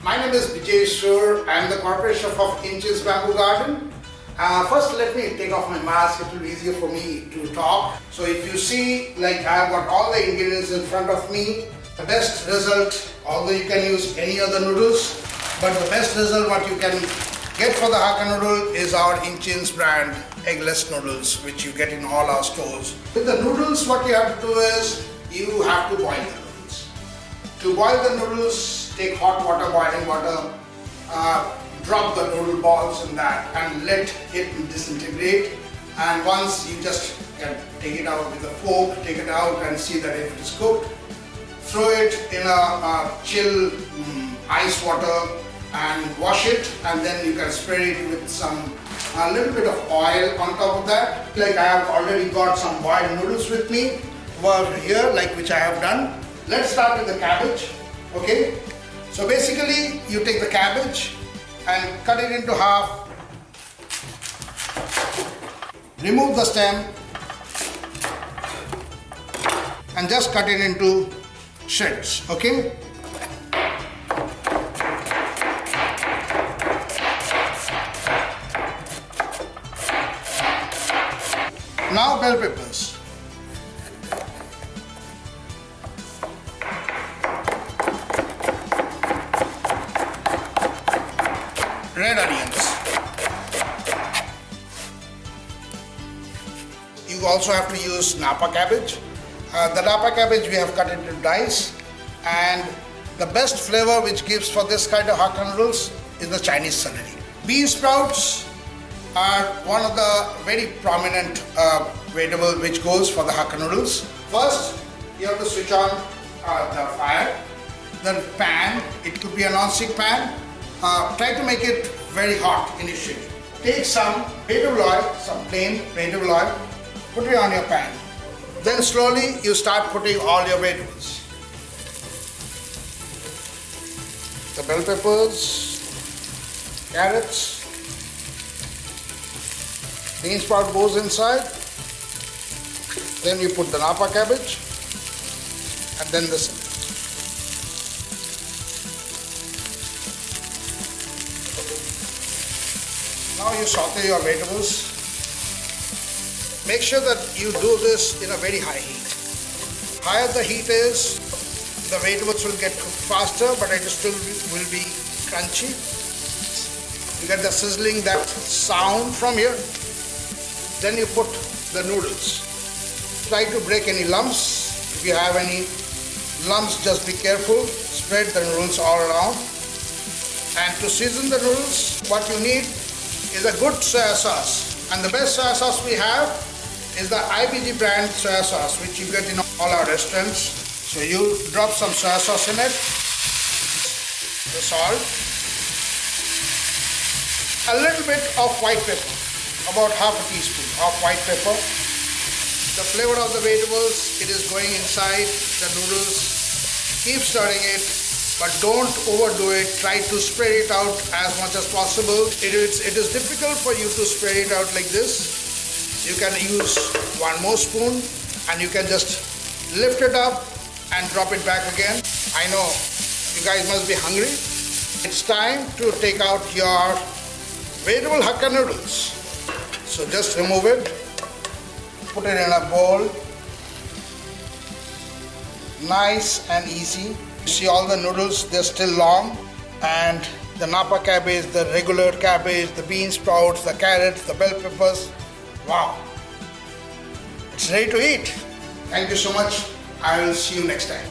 My name is Bijesh Sur. I am the corporate chef of Inchin's Bamboo Garden. First, let me take off my mask. It will be easier for me to talk. So if you see, like I have got all the ingredients in front of me, the best result, although you can use any other noodles, but the best result what you can get for the Hakka noodle is our Inchin's brand eggless noodles, which you get in all our stores. With the noodles, what you have to do is you have to boil the noodles. To boil the noodles, take hot water, boiling water, drop the noodle balls in that and let it disintegrate. And once you just can take it out with a fork, take it out and see that if it is cooked, throw it in a chill ice water and wash it, and then you can spray it with a little bit of oil on top of that. Like I have already got some boiled noodles with me over here, like which I have done. Let's start with the cabbage. Okay, so basically you take the cabbage and cut it into half. Remove the stem and just cut it into shreds. Okay. Now bell peppers. Red onions. You also have to use Napa cabbage. The Napa cabbage we have cut into dice, and the best flavor which gives for this kind of Hakka noodles is the Chinese celery. Bean sprouts are one of the very prominent vegetable which goes for the Hakka noodles. First, you have to switch on the fire. The pan, it could be a non-stick pan. Try to make it very hot initially. Take some vegetable oil, some plain vegetable oil, put it on your pan. Then slowly you start putting all your vegetables. The bell peppers, carrots, bean sprout goes inside. Then you put the Napa cabbage and then the celery. Now you saute your vegetables. Make sure that you do this in a very high heat. Higher the heat is, the vegetables will get cooked faster, but it still will be crunchy. You get the sizzling, that sound from here. Then you put the noodles. Try to break any lumps. If you have any lumps, just be careful. Spread the noodles all around. And to season the noodles, what you need is a good soya sauce. And the best soya sauce we have is the IBG brand soya sauce, which you get in all our restaurants. So you drop some soya sauce in it, the salt, a little bit of white pepper, about half a teaspoon of white pepper. The flavor of the vegetables, it is going inside the noodles. Keep stirring it, but don't overdo it. Try to spread it out as much as possible. It is difficult for you to spread it out like this. You can use one more spoon and you can just lift it up and drop it back again. I know you guys must be hungry. It's time to take out your vegetable Hakka noodles. So just remove it, put it in a bowl. Nice and easy. You see all the noodles, they're still long, and the Napa cabbage, the regular cabbage, the bean sprouts, the carrots, the bell peppers. Wow! It's ready to eat. Thank you so much. I will see you next time.